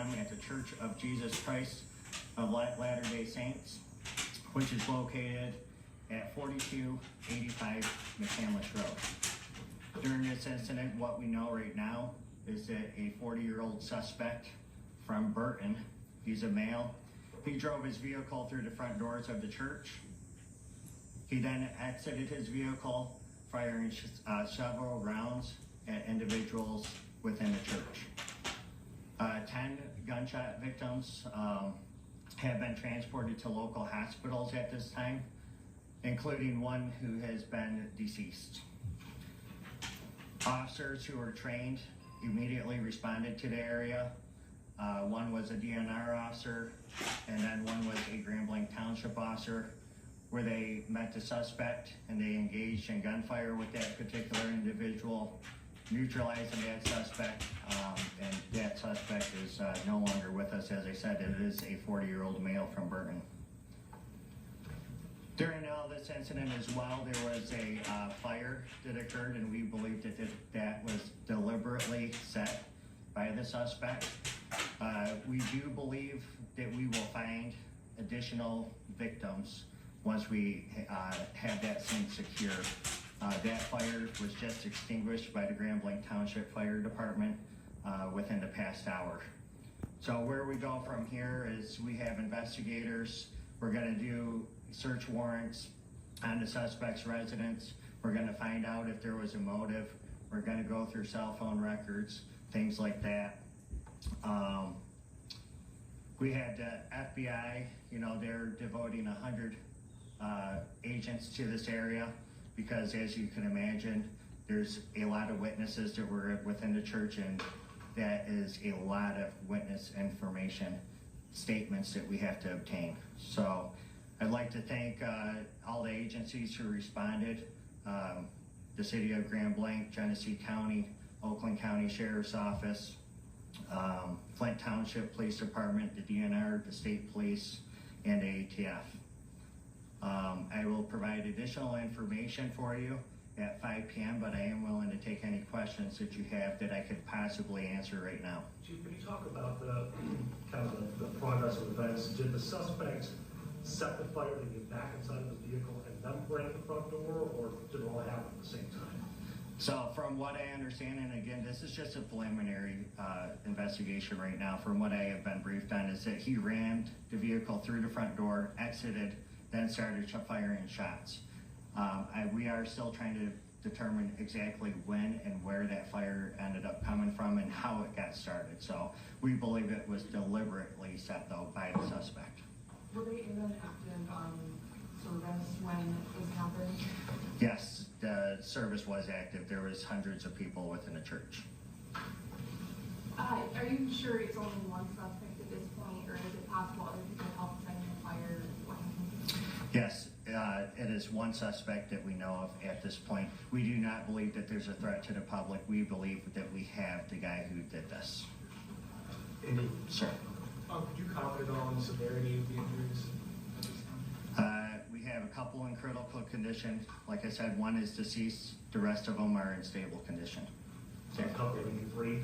p.m. at the Church of Jesus Christ of Latter-day Saints, which is located at 4285 McCandless Road. During this incident, what we know right now is that a 40-year-old suspect from Burton, he's a male, he drove his vehicle through the front doors of the church. He then exited his vehicle, firing several rounds at individuals within the church. 10 gunshot victims have been transported to local hospitals at this time, including one who has been deceased. Officers who were trained immediately responded to the area. One was a DNR officer, and then one was a Grand Blanc Township officer, where they met the suspect and they engaged in gunfire with that particular individual, neutralizing that suspect, and that suspect is no longer with us. As I said, it is a 40-year-old male from Burton. During all this incident as well, there was a fire that occurred, and we believe that was deliberately set by the suspect. We do believe that we will find additional victims once we have that scene secure. That fire was just extinguished by the Grand Blanc Township Fire Department within the past hour. So where we go from here is we have investigators. We're going to do search warrants on the suspect's residence. We're going to find out if there was a motive. We're going to go through cell phone records, things like that. We had the FBI, they're devoting 100 agents to this area because, as you can imagine, there's a lot of witnesses that were within the church, and that is a lot of witness information, statements that we have to obtain. So I'd like to thank all the agencies who responded, the City of Grand Blanc, Genesee County, Oakland County Sheriff's Office, Flint Township Police Department, the DNR, the State Police, and the ATF. I will provide additional information for you at 5 p.m., but I am willing to take any questions that you have that I could possibly answer right now. Chief, can you talk about the progress of events? Did the suspect set the fire to get back inside of the vehicle and then break the front door, or did it all happen at the same time? So from what I understand, and again, this is just a preliminary investigation right now, from what I have been briefed on, is that he rammed the vehicle through the front door, exited, then started firing shots. We are still trying to determine exactly when and where that fire ended up coming from and how it got started. So we believe it was deliberately set, though, by the suspect. Were they even active on service when this happened? Yes, the service was active. There was hundreds of people within the church. Are you sure it's only one suspect at this point, or is it possible other people helped setting the fire? Yes, it is one suspect that we know of at this point. We do not believe that there's a threat to the public. We believe that we have the guy who did this. Sir. Could you comment on the severity of the injuries at this time? We have a couple in critical condition. Like I said, one is deceased. The rest of them are in stable condition. So a couple, three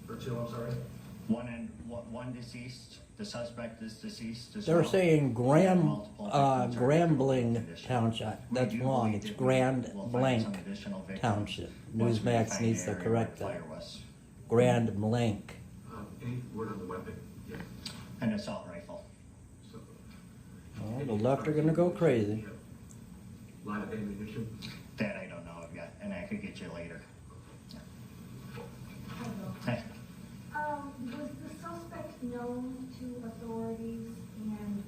or two, I'm sorry? One deceased. The suspect is deceased as They're well. saying Multiple victims are in Grambling critical condition. Township. We That's do wrong. believe It's that Grand we'll find Blanc some additional victims Township. once we Newsmax find needs the to area correct where that. the fire was. Grand Blanc. Any word on the weapon? Yeah. An assault rifle. So, Oh, the left are gonna go crazy. line of ammunition? That I don't know of yet, and I could get you later. Hello. Hey. Was the suspect known to authorities, and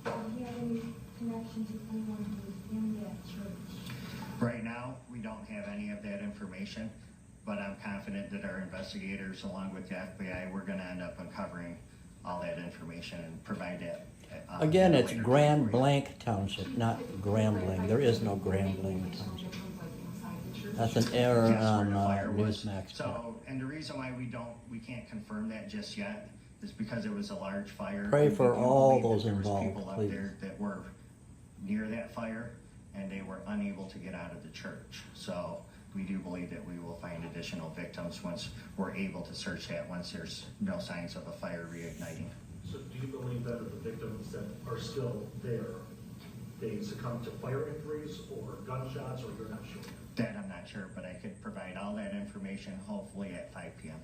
did he have any connection to anyone who was in that church? Right now, we don't have any of that information, but I'm confident that our investigators, along with the FBI, we're gonna end up uncovering all that information and provide that. Again, it's later Grand for you. Blanc Township, not Grambling. There is no Grambling Township. That's an error Yes, on where the fire was. Newsmax. part. So, and the reason why we can't confirm that just yet is because it was a large fire. Pray And we for do all believe those that there was involved, people up please. there that were near that fire, and they were unable to get out of the church. So we do believe that we will find additional victims once we're able to search that, once there's no signs of a fire reigniting. So do you believe that if the victims that are still there, they succumbed to fire injuries or gunshots, or you're not sure? That I'm not sure, but I could provide all that information hopefully at 5 p.m.